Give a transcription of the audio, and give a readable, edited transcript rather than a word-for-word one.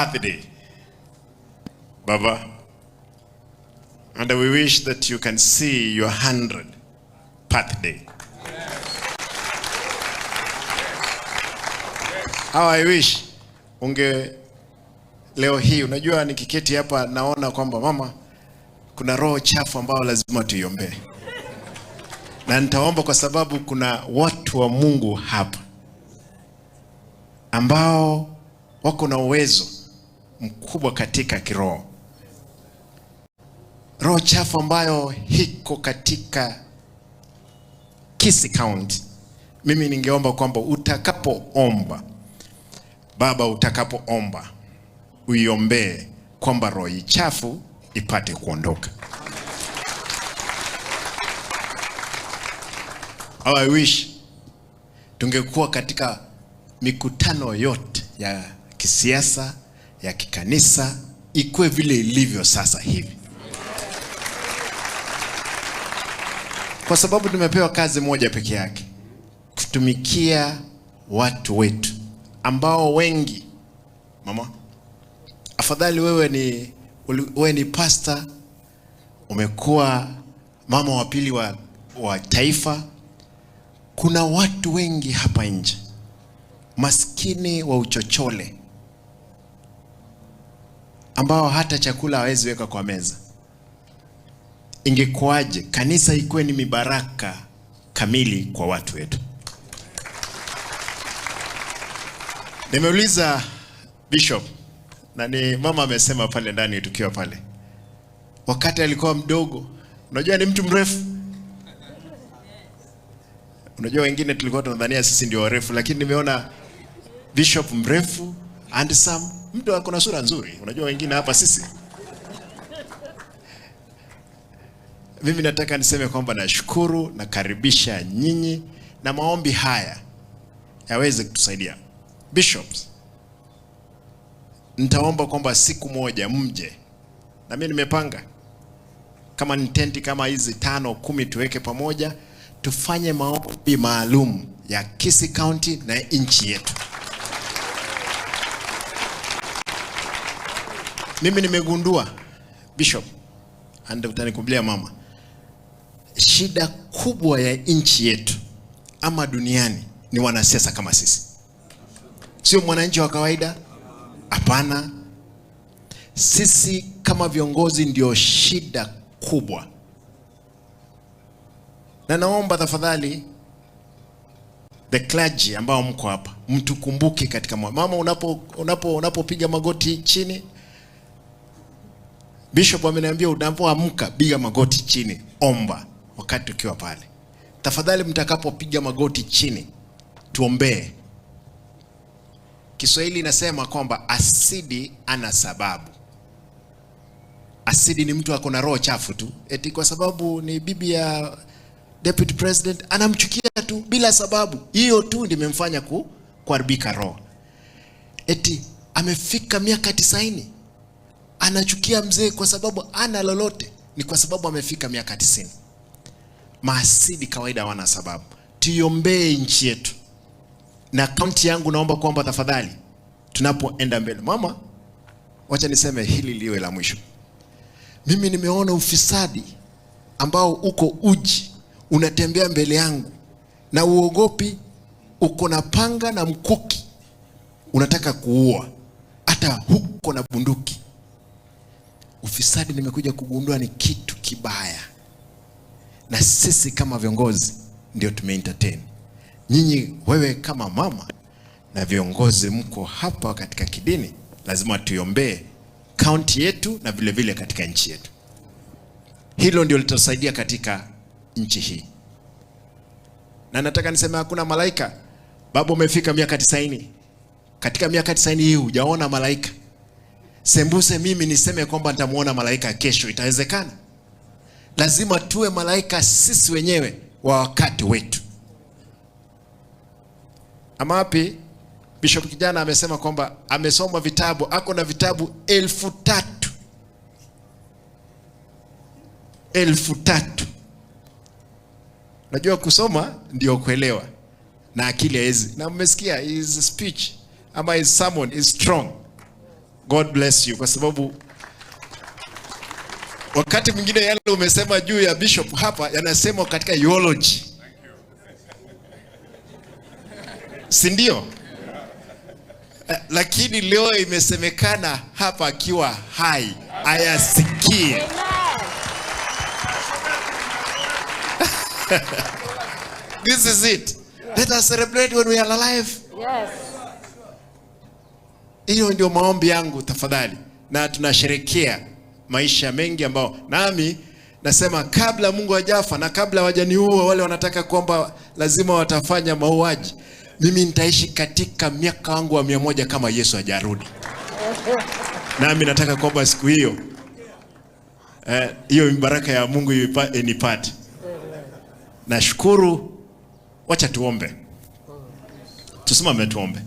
birthday, Baba. And we wish that you can see your 100th birthday. How I wish leo hii, unajua nikiketi hapa naona kwamba mama, kuna roho chafu ambao lazima tuiombe. Na nitaomba kwa sababu kuna watu wa Mungu hapa ambao wako na uwezo mkubwa katika kiroho. Roho chafu ambayo hiko katika Kisii County. Mimi ningeomba kwamba utakapoomba, Baba, utakapoomba uiombee kwamba roho chafu ipate kuondoka. How I wish tungekuwa katika mikutano yote ya kisiasa, ya kikanisa, ikuwe vile ilivyo sasa hivi. Kwa sababu tumepewa kazi moja peke yake, kutumikia watu wetu ambao wengi, mama, afadhali wewe ni pastor, umekuwa mama wa pili wa taifa. Kuna watu wengi hapa nje maskini wa uchochole ambao hata chakula hawezi weka kwa meza. Ingekuwaje kanisa ikuwe ni mibaraka kamili kwa watu wetu? Nimeuliza Bishop, na ni mama amesema pale ndani tukiwa pale, wakati alikuwa mdogo, unajua ni mtu mrefu. Unajua wengine tulikuwa tunadhania sisi ndio warefu, lakini nimeona Bishop mrefu, handsome, mtu ako na sura nzuri. Unajua wengine hapa sisi. Mimi nataka niseme kwamba nashukuru na karibisha nyinyi, na maombi haya yaweze kutusaidia. Bishops, nitaomba kwamba siku moja mje, na mimi nimepanga kama ni tenti kama hizi 5 10 tuweke pamoja, tufanye maombi maalum ya Kisii County na nchi yetu. Mimi nimegundua, Bishop, and utanikubalia mama, shida kubwa ya nchi yetu ama duniani ni wanasiasa kama sisi. Sio mwananchi wa kawaida. Hapana. Sisi kama viongozi ndio shida kubwa. Na naomba tafadhali the clergy ambao mko hapa, mtukumbuke katika mama, unapopiga magoti chini. Bishop ameniambia unapoamka piga magoti chini, omba wakati ukiwa pale. Tafadhali mtakapopiga magoti chini tuombee. Kiswahili inasema kwamba asidi ana sababu. Asidi ni mtu akona roho chafu tu, eti kwa sababu ni bibi ya deputy president anamchukia tu bila sababu. Hiyo tu ndio imemfanya kuharibika roho. Eti amefika miaka 90 anachukia mzee kwa sababu ana lolote, ni kwa sababu amefika miaka 90. Maasidi kawaida wana sababu. Tuiombee nchi yetu. Na kaunti yangu naomba kwamba tafadhali tunapoenda mbele, mama, wacha niseme hili liwe la mwisho. Mimi nimeona ufisadi ambao uko uji unatembea mbele yangu, na uogopi, uko na panga na mkuki, unataka kuua, hata huko na bunduki. Ufisadi nimekuja kugundua ni kitu kibaya, na sisi kama viongozi ndio tumeentertain. Nyinyi, wewe kama mama na viongozi mko hapa katika kidini, lazima tuiombee county yetu na vile vile katika nchi yetu. Hilo ndio litasaidia katika nchi hii. Na nataka niseme hakuna malaika. Baba, umefika miaka 90. Katika miaka 90 hii hujaona malaika. Sembuse mimi niseme kwamba nitamuona malaika kesho, itawezekana? Lazima tuwe malaika sisi wenyewe wa wakati wetu. Ama wapi Bishop kijana amesema kwamba amesoma vitabu, ako na vitabu 3,000. 3,000. Najua kusoma ndio kuelewa, na akili haizi. Na mmesikia his speech ama his sermon is strong. God bless you, kwa sababu wakati mwingine yale umesema juu ya bishop hapa yanasema katika eulogy. Si ndio? Lakini leo imesemekana hapa akiwa hai ayasikie. This is it. Let us celebrate when we are alive. Yes. Hiyo ndio maombi yangu tafadhali. Na tunasherekea maisha mengi ambao nami nasema kabla Mungu hajafa na kabla wajaniua wale wanataka kwamba lazima watafanya mauaji, mimi nitaishi katika miaka wangu wa 100 kama Yesu hajarudi. Nami nataka kwamba siku hiyo hiyo baraka ya Mungu inipate. Nashukuru. Wacha tuombe. Tusimame tuombe.